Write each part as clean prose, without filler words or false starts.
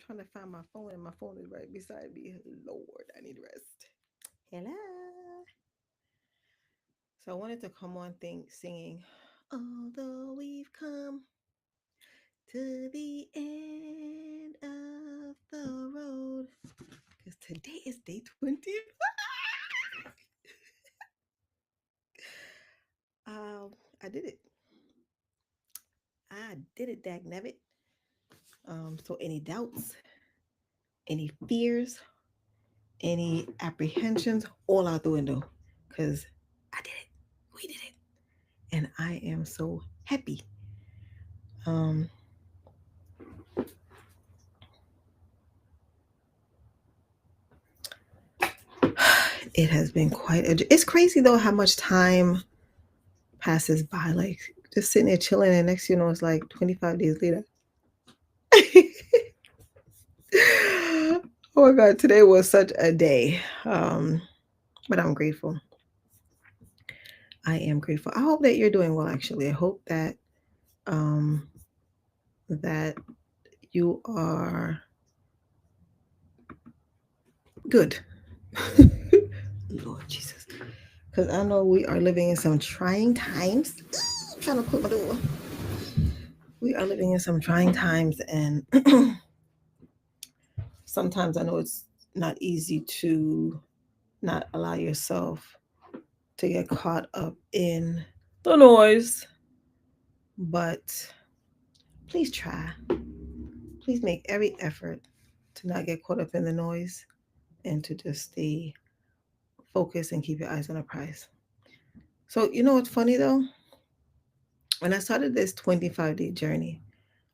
trying to find my phone, and my phone is right beside me. Lord, I need rest. Hello. So I wanted to come on singing, although we've come to the end of the road. Because today is day 20. I did it. I did it, dag nabbit. So any doubts, any fears, any apprehensions, all out the window. Because I did it. We did it. And I am so happy. Um, it has been quite it's crazy though how much time passes by. Like just sitting there chilling, and next you know it's like 25 days later. Oh my god, today was such a day. But I'm grateful. I am grateful. I hope that you're doing well actually. I hope um that you are good. Lord Jesus. Because I know we are living in some trying times. I'm trying to close my door. We are living in some trying times, and sometimes I know it's not easy to not allow yourself to get caught up in the noise, but please try. Please make every effort to not get caught up in the noise and to just stay focused and keep your eyes on the prize. So, you know what's funny though? When I started this 25-day journey,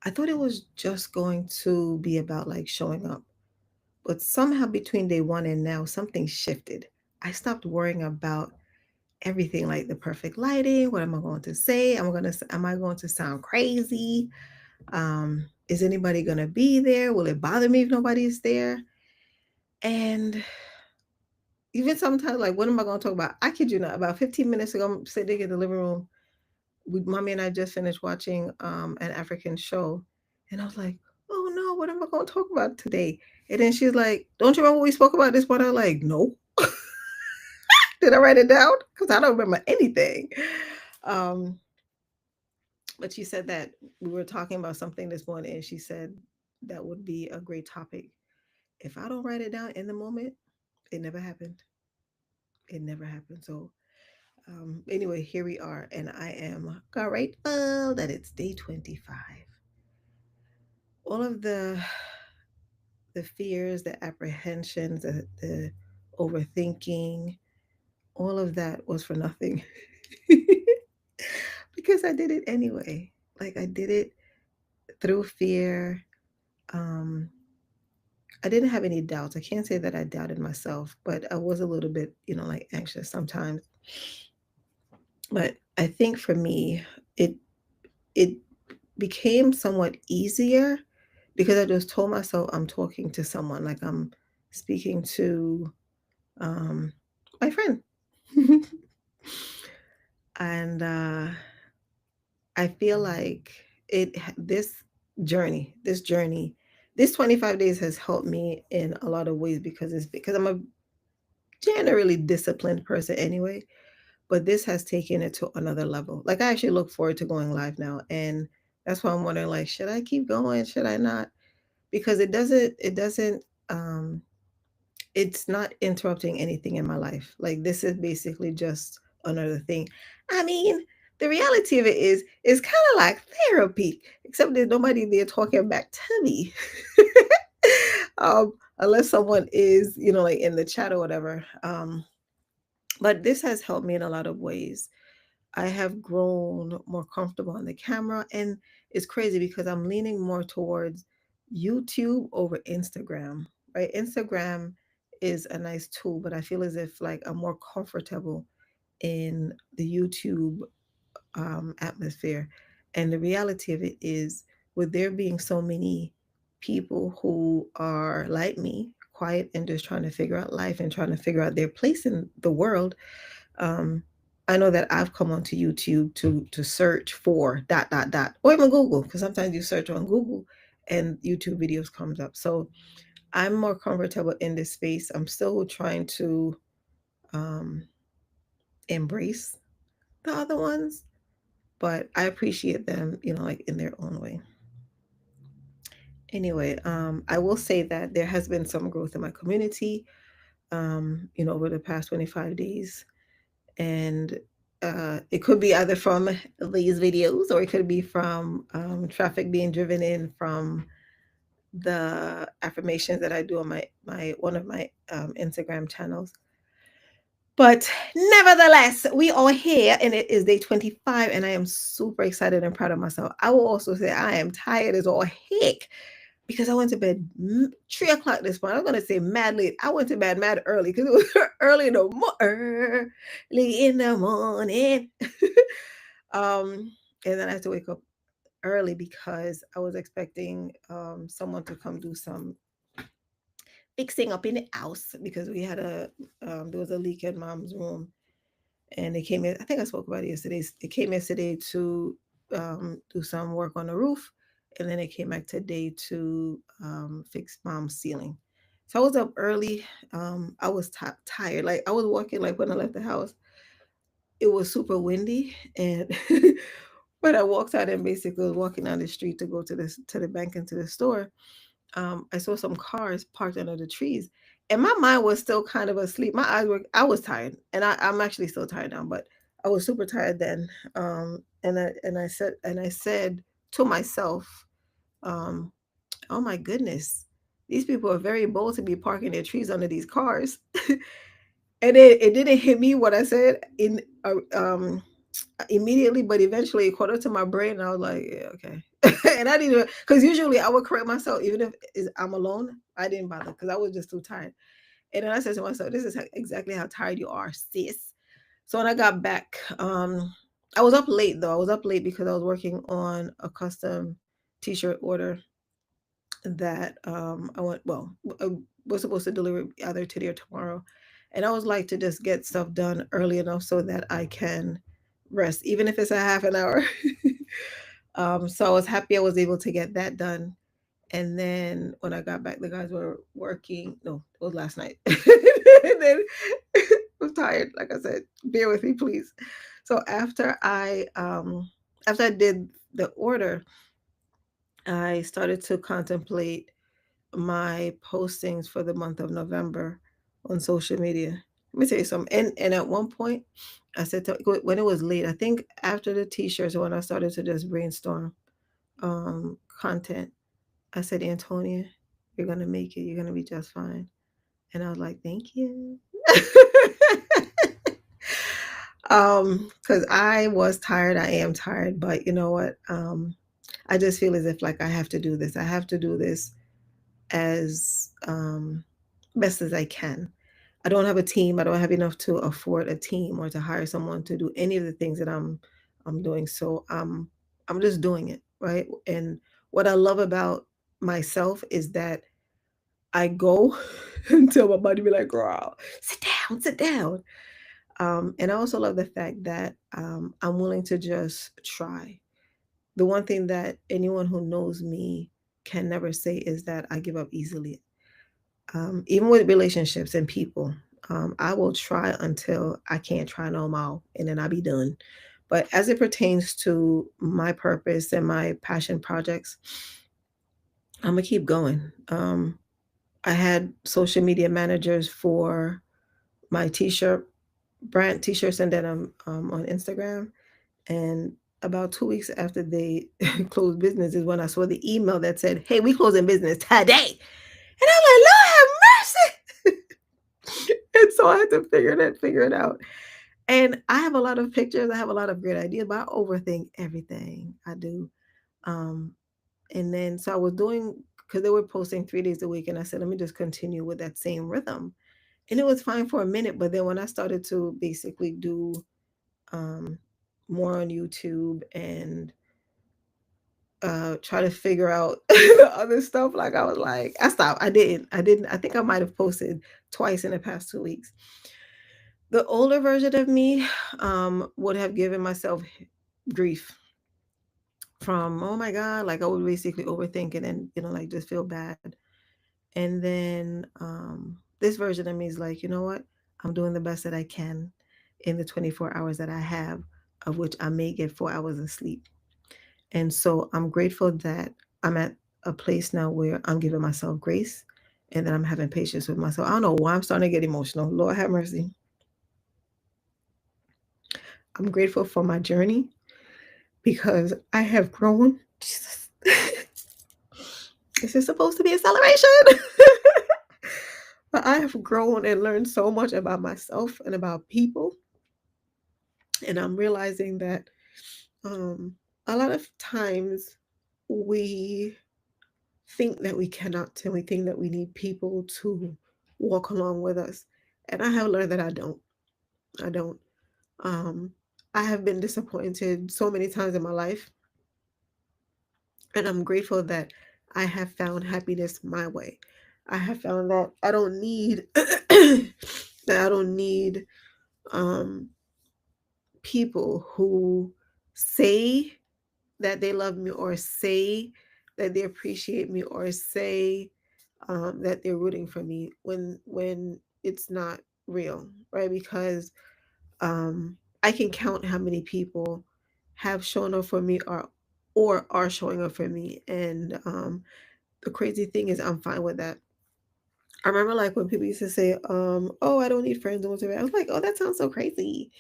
I thought it was just going to be about like showing up. But somehow between day one and now, something shifted. I stopped worrying about everything like the perfect lighting. What am I going to say? Am I going to sound crazy? Is anybody going to be there? Will it bother me if nobody's there? And even sometimes, like, what am I going to talk about? I kid you not. About 15 minutes ago, I'm sitting in the living room. Mommy and I just finished watching an African show, and I was like, "Oh no, what am I going to talk about today?" And then she's like, "Don't you remember we spoke about this?" But I'm like, "No." Did I write it down? Because I don't remember anything. Um, but she said that we were talking about something this morning, and she said that would be a great topic. If I don't write it down in the moment, it never happened. It never happened. So, anyway, here we are, and I am grateful that it's day 25. All of the fears, the apprehensions, the overthinking, all of that was for nothing. Because I did it anyway. Like I did it through fear. Um, I didn't have any doubts. I can't say that I doubted myself, but I was a little bit, like anxious sometimes. But I think for me, it it became somewhat easier because I just told myself I'm talking to someone, like I'm speaking to um, my friend. And I feel like this journey, this 25 days has helped me in a lot of ways because I'm a generally disciplined person anyway, but this has taken it to another level. Like I actually look forward to going live now, and that's why I'm wondering like should I keep going? Should I not? Because it doesn't um it's not interrupting anything in my life. Like this is basically just another thing. I mean, the reality of it is it's kind of like therapy, except there's nobody there talking back to me. Unless someone is, like in the chat or whatever. But this has helped me in a lot of ways. I have grown more comfortable on the camera, and it's crazy because I'm leaning more towards YouTube over Instagram, right? Instagram is a nice tool, but I feel as if like I'm more comfortable in the YouTube atmosphere. And the reality of it is, with there being so many people who are like me, quiet and just trying to figure out life and trying to figure out their place in the world, um, I know that I've come onto YouTube to search for dot dot dot, or even Google, because sometimes you search on Google and YouTube videos comes up. So I'm more comfortable in this space. I'm still trying to um, embrace the other ones, but I appreciate them, like in their own way. Anyway, I will say that there has been some growth in my community, over the past 25 days. And it could be either from these videos or it could be from traffic being driven in from the affirmations that I do on my one of my Instagram channels. But nevertheless, we are here and it is day 25, and I am super excited and proud of myself. I will also say I am tired as all heck because I went to bed 3 o'clock this morning. I'm gonna say mad late. I went to bed mad early because it was early in the morning. um, and then I had to wake up early because I was expecting someone to come do some fixing up in the house because we had there was a leak in mom's room, and they came in. I think I spoke about it yesterday. It came yesterday to do some work on the roof, and then it came back today to fix mom's ceiling. So I was up early. I was tired. Like I was walking. Like when I left the house, it was super windy, and when I walked out and basically was walking down the street to go to the bank and to the store, I saw some cars parked under the trees, and my mind was still kind of asleep. My eyes were. I was tired, and I'm actually still tired now, but I was super tired then. And I said to myself, um, "Oh my goodness, these people are very bold to be parking their trees under these cars." And it didn't hit me what I said in immediately, but eventually it caught up to my brain, and I was like, yeah, okay. And I didn't, because usually I would correct myself even if I'm alone. I didn't bother because I was just too tired. And then I said to myself, this is exactly how tired you are, sis. So when I got back, I was up late though. I was up late because I was working on a custom t-shirt order that I went, well, I was supposed to deliver either today or tomorrow. And I was like to just get stuff done early enough so that I can rest, even if it's a half an hour. So I was happy I was able to get that done. And then when I got back, the guys were working. No, it was last night. And then I was tired. Like I said, bear with me, please. So after I did the order, I started to contemplate my postings for the month of November on social media. Let me tell you something. And at one point, I said when it was late, I think after the t-shirts, when I started to just brainstorm content, I said, Antonia, you're gonna make it. You're gonna be just fine. And I was like, thank you. Because I was tired. I am tired, but you know what? I just feel as if like I have to do this. I have to do this as best as I can. I don't have a team. I don't have enough to afford a team or to hire someone to do any of the things that I'm doing. So I'm just doing it, right? And what I love about myself is that I go until my body be like, girl, sit down, sit down. And I also love the fact that I'm willing to just try. The one thing that anyone who knows me can never say is that I give up easily. Even with relationships and people, I will try until I can't try no more, and then I'll be done. But as it pertains to my purpose and my passion projects, I'm gonna keep going. I had social media managers for my t-shirt brand t-shirts, and then I'm on Instagram. And about 2 weeks after they closed business is when I saw the email that said, "Hey, we closing business today." And I'm like, Lord have mercy. And so I had to figure it out. And I have a lot of pictures. I have a lot of great ideas, but I overthink everything I do. Um, and then so I was doing, because they were posting 3 days a week, and I said, let me just continue with that same rhythm. And it was fine for a minute, but then when I started to basically do um, more on YouTube and try to figure out the other stuff, like I was like, I stopped. I didn't. I think I might have posted twice in the past 2 weeks. The older version of me would have given myself grief from, oh my God, like I would basically overthink it and, like just feel bad. And then this version of me is like, you know what? I'm doing the best that I can in the 24 hours that I have, of which I may get 4 hours of sleep. And so I'm grateful that I'm at a place now where I'm giving myself grace and that I'm having patience with myself. I don't know why I'm starting to get emotional. Lord have mercy. I'm grateful for my journey because I have grown. Jesus. This is supposed to be a celebration. But I have grown and learned so much about myself and about people. And I'm realizing that um, a lot of times we think that we cannot, and we think that we need people to walk along with us. And I have learned that I don't. I don't. Um, I have been disappointed so many times in my life. And I'm grateful that I have found happiness my way. I have found that I don't need that I don't need um, people who say that they love me or say that they appreciate me or say that they're rooting for me when it's not real, right? Because um, I can count how many people have shown up for me or are showing up for me, and the crazy thing is I'm fine with that. I remember like when people used to say, "Oh, I don't need friends," and whatever. I was like, "Oh, that sounds so crazy."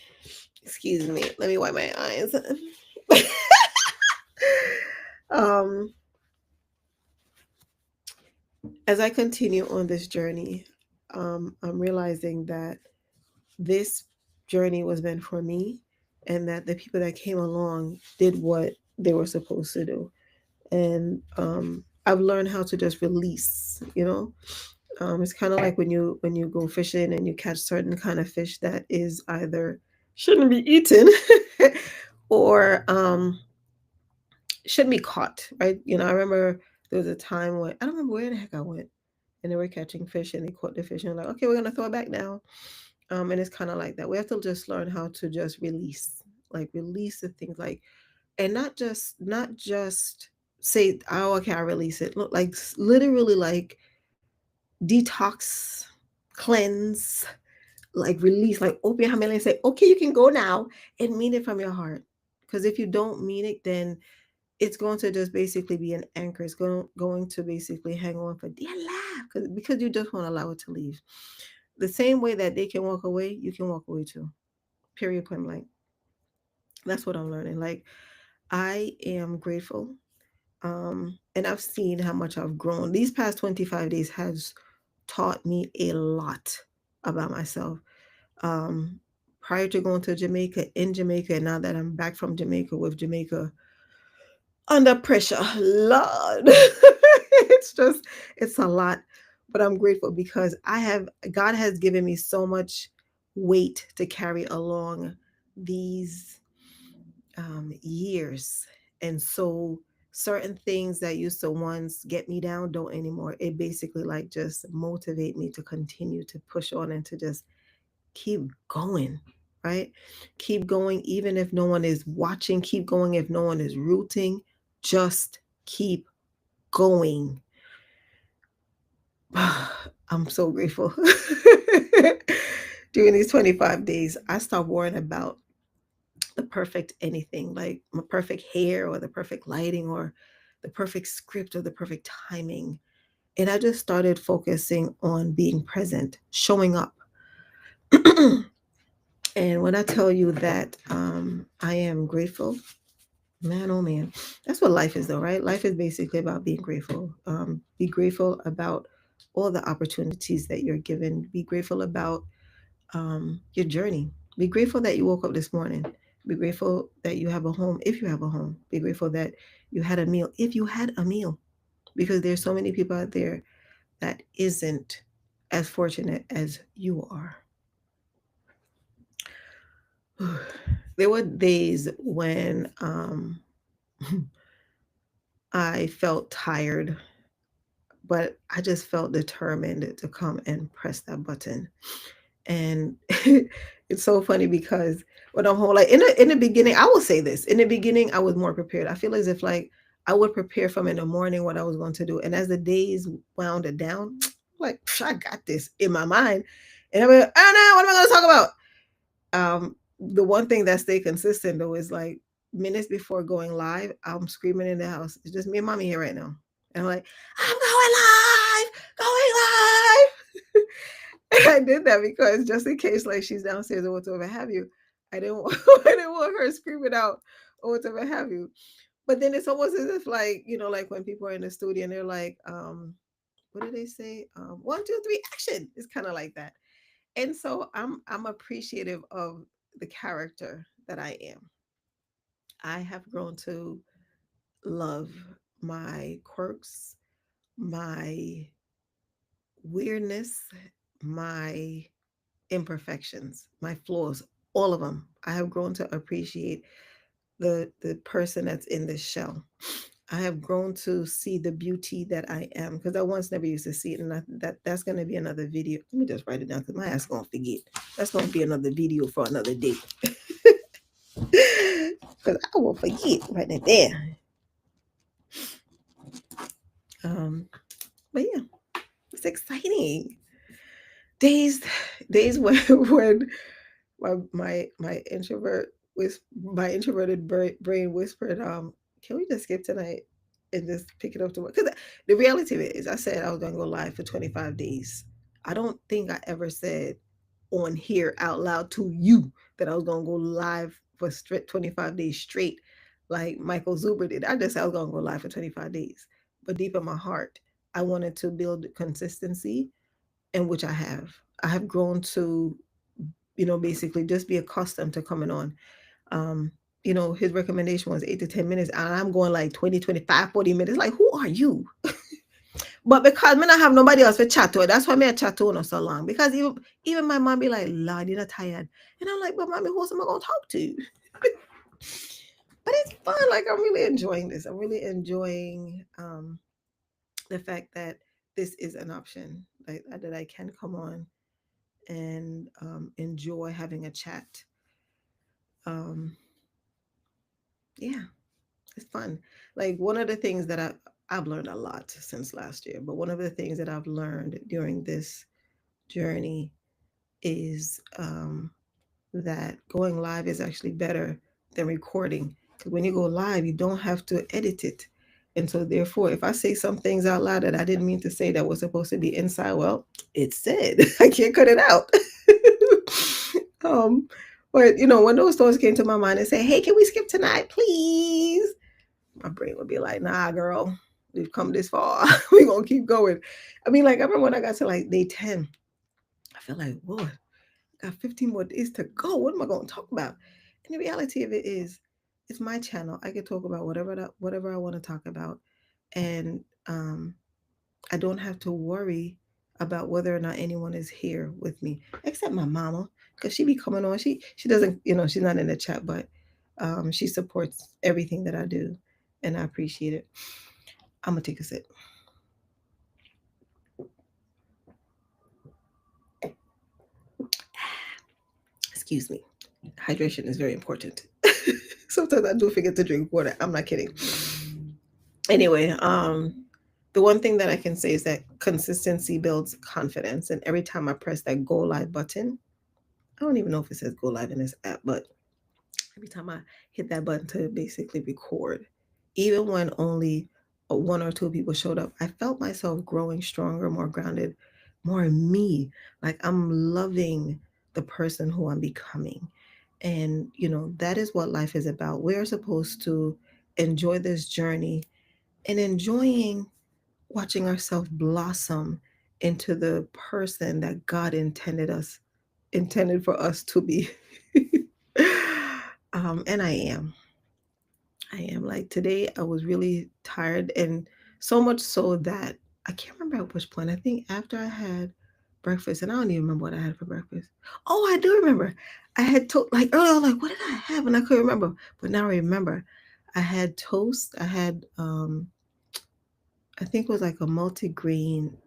Excuse me. Let me wipe my eyes. um, as I continue on this journey, I'm realizing that this journey was meant for me, and that the people that came along did what they were supposed to do. And I've learned how to just release. It's kind of like when you go fishing and you catch certain kind of fish that is either shouldn't be eaten or shouldn't be caught, right? I remember there was a time when I don't remember where the heck I went, and they were catching fish and they caught the fish and like, okay, we're gonna throw it back now. And it's kind of like that. We have to just learn how to just release, like release the things, like, and not just say, oh, okay, I release it. Look, like literally, like detox, cleanse, like release, like open your hand and say, okay, you can go now, and mean it from your heart. Because if you don't mean it, then it's going to just basically be an anchor. It's going to basically hang on for dear life because you just won't allow it to leave. The same way that they can walk away, you can walk away too. Period. Point blank. That's what I'm learning. Like I am grateful, and I've seen how much I've grown. These past 25 days has taught me a lot about myself. Um, Prior to going to Jamaica, in Jamaica, and now that I'm back from Jamaica with Jamaica under pressure. Lord. It's a lot. But I'm grateful because God has given me so much weight to carry along these years. And so certain things that used to once get me down don't anymore. It basically like just motivate me to continue to push on and to just keep going, right? Keep going, even if no one is watching, keep going if no one is rooting, just keep going. I'm so grateful. During these 25 days, I stopped worrying about the perfect anything, like my perfect hair or the perfect lighting or the perfect script or the perfect timing. And I just started focusing on being present, showing up. And when I tell you that I am grateful, man, oh man, that's what life is, though, right? Life is basically about being grateful. Be grateful about all the opportunities that you're given. Be grateful about your journey. Be grateful that you woke up this morning. Be grateful that you have a home if you have a home. Be grateful that you had a meal if you had a meal, because there's so many people out there that isn't as fortunate as you are. There were days when I felt tired, but I just felt determined to come and press that button. And it's so funny because when I'm home. Like in the beginning, I will say this. In the beginning, I was more prepared. I feel as if like I would prepare from in the morning what I was going to do. And as the days wound it down, like I got this in my mind. And I'm like, oh no, what am I gonna talk about? The one thing that stayed consistent though is like minutes before going live, I'm screaming in the house. It's just me and mommy here right now. And I'm like, I'm going live, going live. I did that because just in case like she's downstairs or whatever have you, I didn't want, I didn't want her screaming out or whatever have you. But then it's almost as if like, like when people are in the studio and they're like, what do they say? One, two, three, action. It's kind of like that. And so I'm appreciative of the character that I am. I have grown to love my quirks, my weirdness, my imperfections, my flaws, all of them. I have grown to appreciate the person that's in this shell. I have grown to see the beauty that I am because I once never used to see it, and that's going to be another video. Let me just write it down because my ass gonna forget. That's going to be another video for another day because I will forget right there. Um, but yeah, it's exciting. Days, days when when my introvert with my introverted brain whispered, can we just skip tonight and just pick it up tomorrow? Because the reality of it is, I said I was gonna go live for 25 days. I don't think I ever said on here out loud to you that I was gonna go live for straight 25 days straight, like Michael Zuber did. I just said I was gonna go live for 25 days, but deep in my heart, I wanted to build consistency, in which I have. I have grown to, basically just be accustomed to coming on. Um, his recommendation was 8 to 10 minutes, and I'm going like 20, 25, 40 minutes. Like, who are you? But because me not have nobody else to chat to, that's why me I chat to no so long. Because even my mom be like, Lord, you're not tired. And I'm like, but mommy, who am I gonna talk to? But it's fun. Like I'm really enjoying this. I'm really enjoying the fact that this is an option. Like that I can come on and enjoy having a chat. Um, yeah, it's fun. Like one of the things that I've learned a lot since last year, but one of the things that I've learned during this journey is that going live is actually better than recording. Because when you go live, you don't have to edit it. And so, therefore, if I say some things out loud that I didn't mean to say that was supposed to be inside, well, it's said. I can't cut it out. um, but when those thoughts came to my mind and say, "Hey, can we skip tonight, please?" My brain would be like, "Nah, girl, we've come this far. We're gonna keep going." I mean, like I remember when I got to like day 10, I feel like, whoa, got 15 more days to go. What am I going to talk about? And the reality of it is, it's my channel. I can talk about whatever I want to talk about, and um, I don't have to worry about whether or not anyone is here with me, except my mama, because she be coming on. She doesn't, she's not in the chat, but she supports everything that I do, and I appreciate it. I'm gonna take a sip. Excuse me. Hydration is very important. Sometimes I do forget to drink water. I'm not kidding. Anyway, the one thing that I can say is that consistency builds confidence. And every time I press that go live button, I don't even know if it says go live in this app, but every time I hit that button to basically record, even when only one or two people showed up, I felt myself growing stronger, more grounded, more me. Like I'm loving the person who I'm becoming. And, that is what life is about. We're supposed to enjoy this journey and enjoying watching ourselves blossom into the person that God intended for us to be. And I am like today I was really tired, and so much so that I can't remember at which point. I think after I had breakfast, and I don't even remember what I had for breakfast. Oh, I do remember. I had like earlier, I was like, what did I have? And I couldn't remember. But now I remember. I had toast. I had I think it was like a multi-grain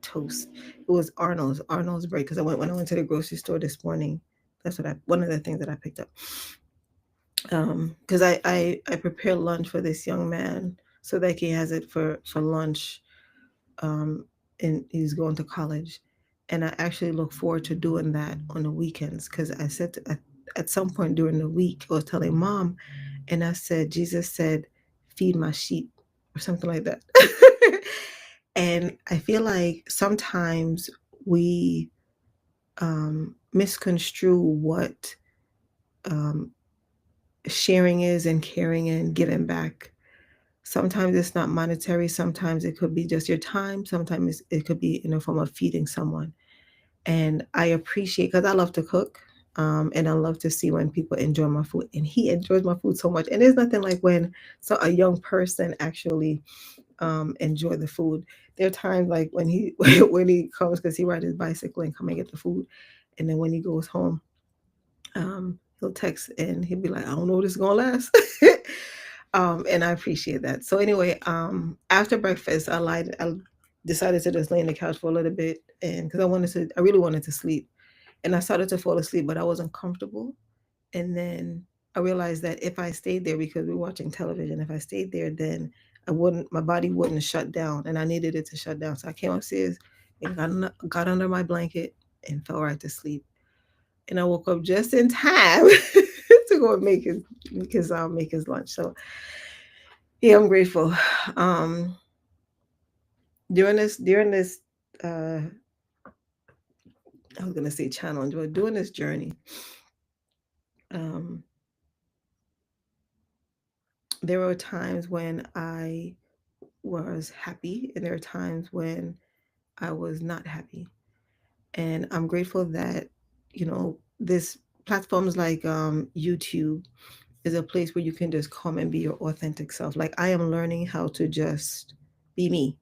toast. It was Arnold's bread because I went when I went to the grocery store this morning. That's what I one of the things that I picked up. Because I prepare lunch for this young man so that he has it for lunch. Um, and he's going to college, and I actually look forward to doing that on the weekends. Because I said at some point during the week, I was telling mom, and I said, Jesus said, "Feed my sheep," or something like that. And I feel like sometimes we misconstrue what um, sharing is and caring and giving back. Sometimes it's not monetary, sometimes it could be just your time, sometimes it could be in a form of feeding someone. And I appreciate, because I love to cook, and I love to see when people enjoy my food. And he enjoys my food so much. And there's nothing like when a young person actually enjoy the food. There are times like when he when he comes, because he rides his bicycle and come and get the food, and then when he goes home, he'll text and he'll be like, "I don't know if this is gonna last." And I appreciate that. So anyway, after breakfast, I decided to just lay on the couch for a little bit, and because I really wanted to sleep, and I started to fall asleep, but I wasn't comfortable. And then I realized that if I stayed there, because we were watching television, if I stayed there, then my body wouldn't shut down, and I needed it to shut down. So I came upstairs and got under my blanket and fell right to sleep. And I woke up just in time to go and make his lunch. So yeah, I'm grateful. Um, during this, uh, I was gonna say challenge, but during this journey, um, there were times when I was happy, and there are times when I was not happy. And I'm grateful that, this platforms like YouTube is a place where you can just come and be your authentic self. Like I am learning how to just be me.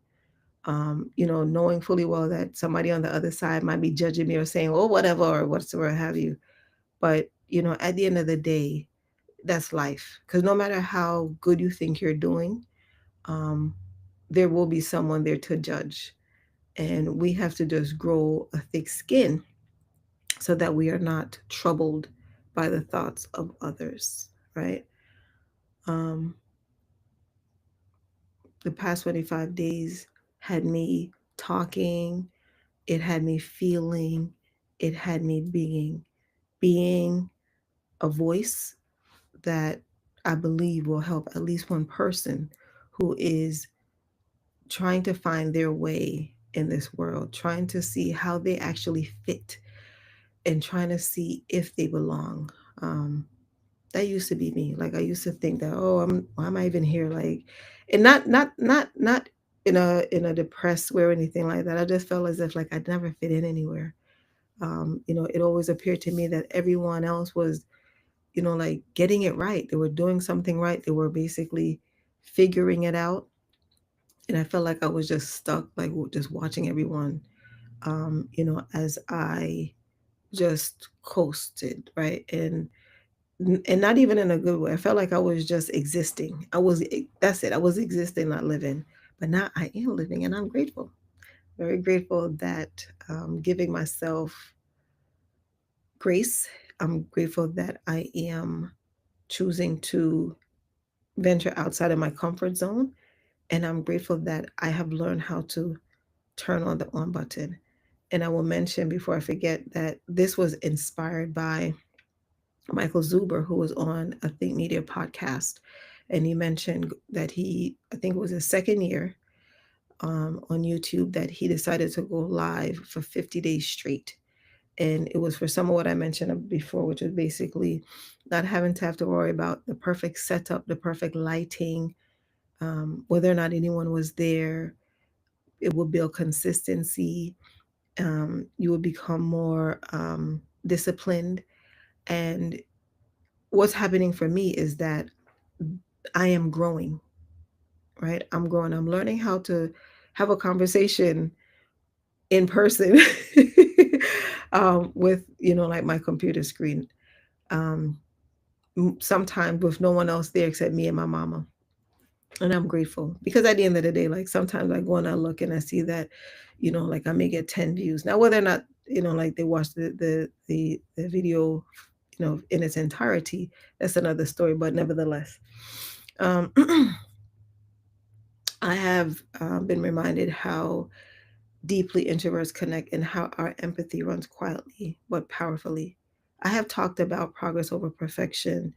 Knowing fully well that somebody on the other side might be judging me or saying, "Oh, whatever," or whatsoever have you. But at the end of the day, that's life. Because no matter how good you think you're doing, um, there will be someone there to judge. And we have to just grow a thick skin so that we are not troubled by the thoughts of others, right? Um, the past 25 days had me talking, it had me feeling, it had me being a voice that I believe will help at least one person who is trying to find their way in this world, trying to see how they actually fit, and trying to see if they belong. Um, that used to be me. Like I used to think that, oh, why am I even here? Like, and not in a depressed way or anything like that. I just felt as if like I'd never fit in anywhere. It always appeared to me that everyone else was, like getting it right. They were doing something right. They were basically figuring it out. And I felt like I was just stuck, like just watching everyone, as I just coasted, right? And not even in a good way. I felt like I was just existing. That's it. I was existing, not living. But now I am living, and I'm grateful. Very grateful that giving myself grace. I'm grateful that I am choosing to venture outside of my comfort zone. And I'm grateful that I have learned how to turn on the on button. And I will mention before I forget that this was inspired by Michael Zuber, who was on a Think Media podcast. And he mentioned that I think it was his second year on YouTube, that he decided to go live for 50 days straight. And it was for some of what I mentioned before, which is basically not having to have to worry about the perfect setup, the perfect lighting, whether or not anyone was there. It will build consistency. You will become more disciplined. And what's happening for me is that I am growing, right? I'm growing. I'm learning how to have a conversation in person with, like my computer screen. Um, Sometimes with no one else there except me and my mama. And I'm grateful because at the end of the day, like sometimes I go and I look and I see that, like I may get 10 views. Now, whether or not like they watch the video, in its entirety. That's another story, but nevertheless, um, I have been reminded how deeply introverts connect and how our empathy runs quietly but powerfully. I have talked about progress over perfection,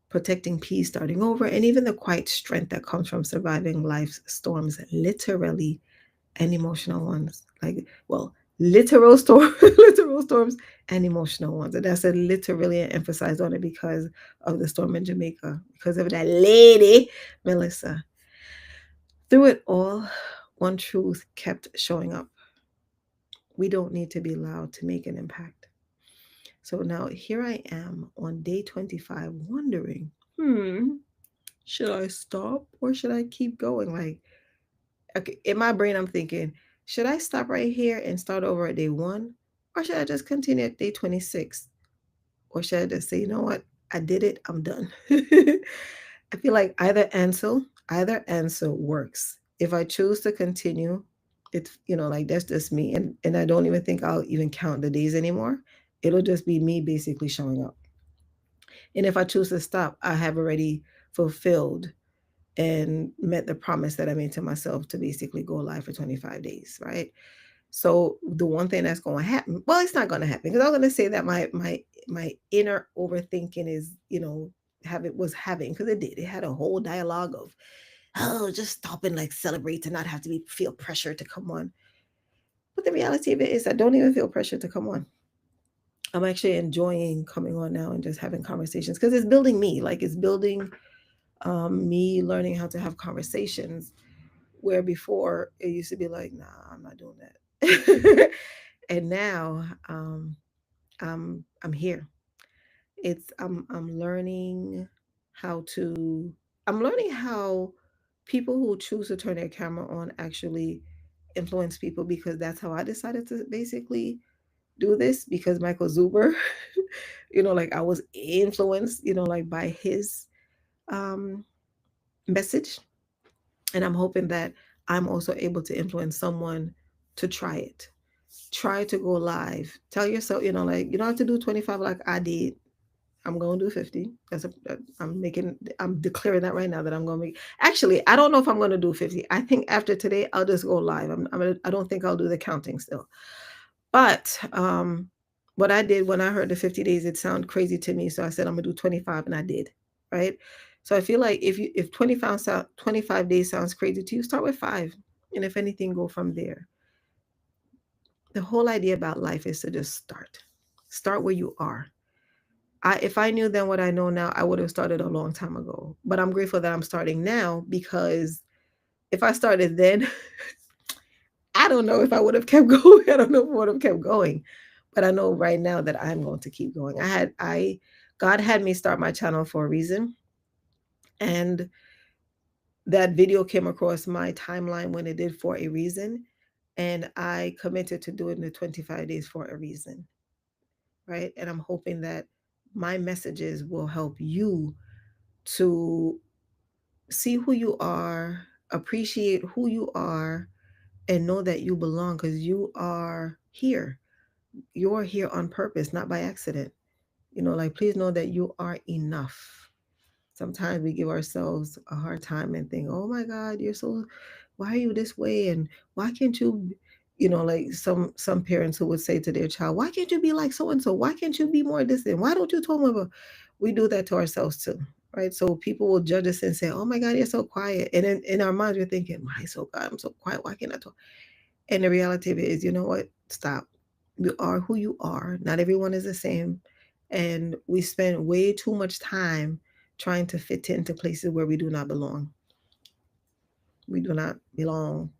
protecting peace, starting over, and even the quiet strength that comes from surviving life's storms, literally and emotional ones. Like, well, literal storm, literal storms and emotional ones. And that's a literally and emphasized on it because of the storm in Jamaica, because of that lady, Melissa. Through it all, one truth kept showing up. We don't need to be loud to make an impact. So now here I am on day 25 wondering, should I stop or should I keep going? Like, okay, in my brain, I'm thinking, should I stop right here and start over at day one? Or should I just continue at day 26? Or should I just say, you know what? I did it. I'm done. I feel like either answer works. If I choose to continue, it's like that's just me. And I don't even think I'll even count the days anymore. It'll just be me basically showing up. And if I choose to stop, I have already fulfilled and met the promise that I made to myself to basically go live for 25 days, right? So the one thing that's going to happen, well, it's not going to happen because I'm going to say that my inner overthinking is, having because it did. It had a whole dialogue of, oh, just stop and like celebrate and not have to feel pressure to come on. But the reality of it is, I don't even feel pressure to come on. I'm actually enjoying coming on now and just having conversations because it's building me. Like it's building me learning how to have conversations where before it used to be like, nah, I'm not doing that. And now I'm here. I'm learning how to I'm learning how people who choose to turn their camera on actually influence people because that's how I decided to basically do this because Michael Zuber, like I was influenced, like by his um message. And I'm hoping that I'm also able to influence someone to try it. Try to go live. Tell yourself, like you don't have to do 25 like I did. I'm gonna do 50. I'm declaring that right now that I'm gonna make. Actually, I don't know if I'm gonna do 50. I think after today I'll just go live. I don't think I'll do the counting still. But what I did when I heard the 50 days, it sounded crazy to me. So I said I'm gonna do 25 and I did. Right. So I feel like if 25 days sounds crazy to you, start with 5. And if anything, go from there. The whole idea about life is to just start. Start where you are. If I knew then what I know now, I would have started a long time ago. But I'm grateful that I'm starting now because if I started then, I don't know if I would have kept going. I don't know if I would have kept going. But I know right now that I'm going to keep going. God had me start my channel for a reason. And that video came across my timeline when it did for a reason. And I committed to doing the 25 days for a reason. Right. And I'm hoping that my messages will help you to see who you are, appreciate who you are, and know that you belong because you are here. You're here on purpose, not by accident. Like please know that you are enough. Sometimes we give ourselves a hard time and think, oh my God, why are you this way? And why can't you, like some parents who would say to their child, why can't you be like so and so? Why can't you be more distant? Why don't you tell me about? We do that to ourselves too, right? So people will judge us and say, oh my God, you're so quiet. And in our minds, we're thinking, why so God, I'm so quiet. Why can't I talk? And the reality of it is, you know what? Stop. You are who you are. Not everyone is the same. And we spend way too much time trying to fit into places where we do not belong. We do not belong.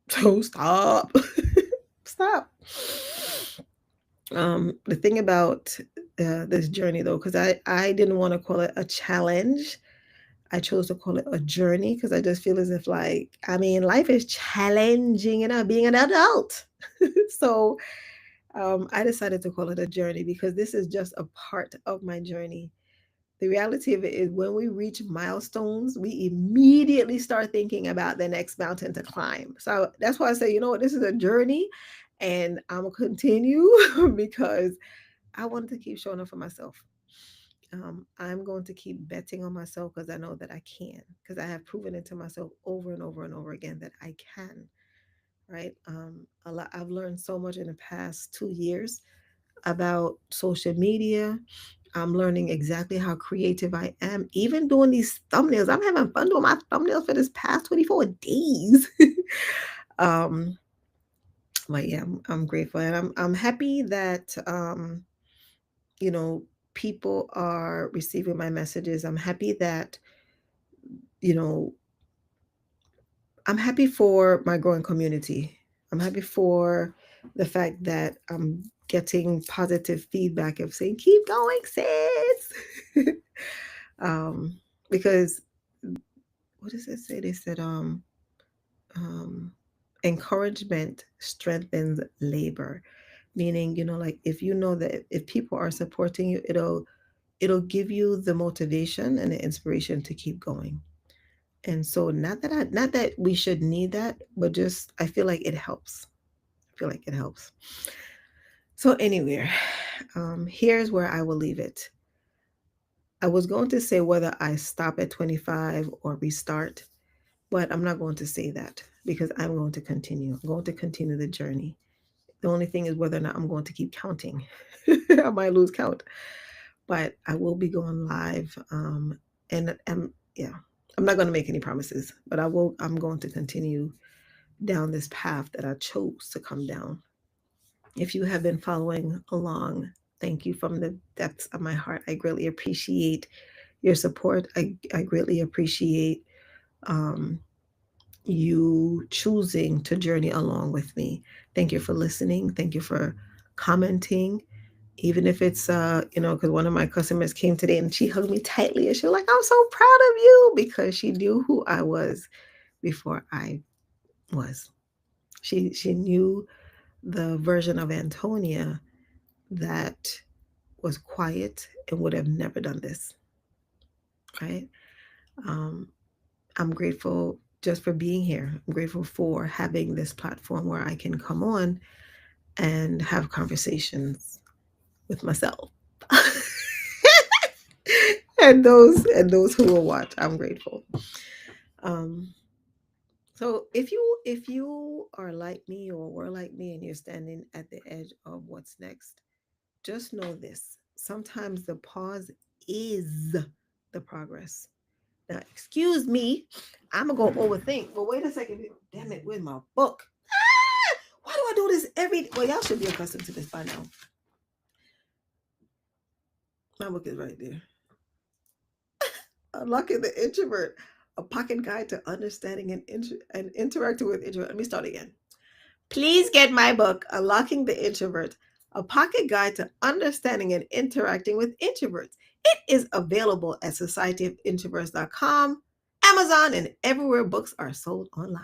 So stop. Stop. The thing about this journey, though, because I didn't want to call it a challenge. I chose to call it a journey because I just feel as if, like, I mean, life is challenging, being an adult. So I decided to call it a journey because this is just a part of my journey. The reality of it is when we reach milestones, we immediately start thinking about the next mountain to climb. So that's why I say, you know what, this is a journey. And I'm going to continue because I want to keep showing up for myself. I'm going to keep betting on myself because I know that I can, because I have proven it to myself over and over and over again that I can, right? A lot, I've learned so much in the past 2 years about social media. I'm learning exactly how creative I am, even doing these thumbnails. I'm having fun doing my thumbnails for this past 24 days. um, but yeah, I'm grateful, and I'm happy that you know people are receiving my messages. I'm happy that you know I'm happy for my growing community. I'm happy for the fact that I'm getting positive feedback of saying, keep going, sis. um, because what does it say? They said, um, encouragement strengthens labor. Meaning, like if you know that if people are supporting you, it'll give you the motivation and the inspiration to keep going. And so not that we should need that, but just I feel like it helps. I feel like it helps. So anyway, here's where I will leave it. I was going to say whether I stop at 25 or restart, but I'm not going to say that because I'm going to continue. I'm going to continue the journey. The only thing is whether or not I'm going to keep counting. I might lose count, but I will be going live. And yeah, I'm not going to make any promises, but I will. I'm going to continue down this path that I chose to come down. If you have been following along, thank you from the depths of my heart. I greatly appreciate your support. I greatly appreciate um, you choosing to journey along with me. Thank you for listening. Thank you for commenting. Even if it's, because one of my customers came today and she hugged me tightly and she was like, I'm so proud of you because she knew who I was before I was. She knew the version of Antonia that was quiet and would have never done this, right? Um, I'm grateful just for being here. I'm grateful for having this platform where I can come on and have conversations with myself. and those who will watch. I'm grateful. Um, so if you are like me or were like me and you're standing at the edge of what's next, just know this. Sometimes the pause is the progress. Now, excuse me, I'm gonna go overthink. But wait a second. Damn it, where's my book? Why do I do this every? Well, y'all should be accustomed to this by now. My book is right there. Unlocking the Introvert, a pocket guide to understanding and interacting with introvert. Let me start again. Please get my book, Unlocking the Introvert, a pocket guide to understanding and interacting with introverts. It is available at societyofintroverts.com, Amazon, and everywhere books are sold online.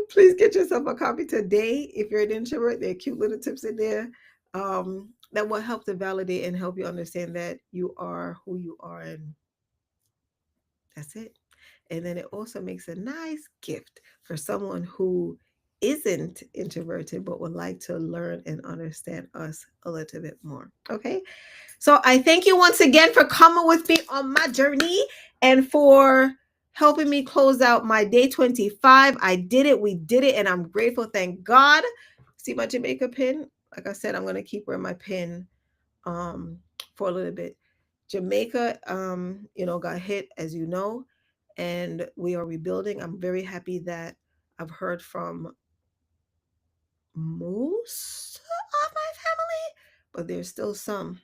Please get yourself a copy today. If you're an introvert, there are cute little tips in there that will help to validate and help you understand that you are who you are, and that's it. And then it also makes a nice gift for someone who isn't introverted but would like to learn and understand us a little bit more. Okay. So I thank you once again for coming with me on my journey and for helping me close out my day 25. I did it. We did it. And I'm grateful. Thank God. See my Jamaica pin? Like I said, I'm going to keep wearing my pin um, for a little bit. Jamaica, got hit, as you know, and we are rebuilding. I'm very happy that I've heard from most of my family, but there's still some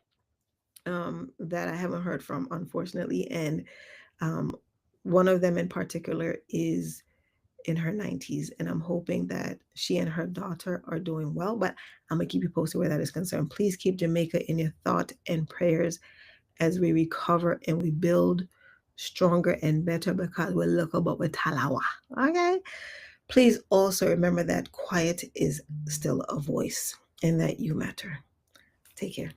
that I haven't heard from, unfortunately. And um, one of them in particular is in her 90s, and I'm hoping that she and her daughter are doing well. But I'm gonna keep you posted where that is concerned. Please keep Jamaica in your thought and prayers as we recover and we build stronger and better because we look about with Talawa. Okay. Please also remember that quiet is still a voice and that you matter. Take care.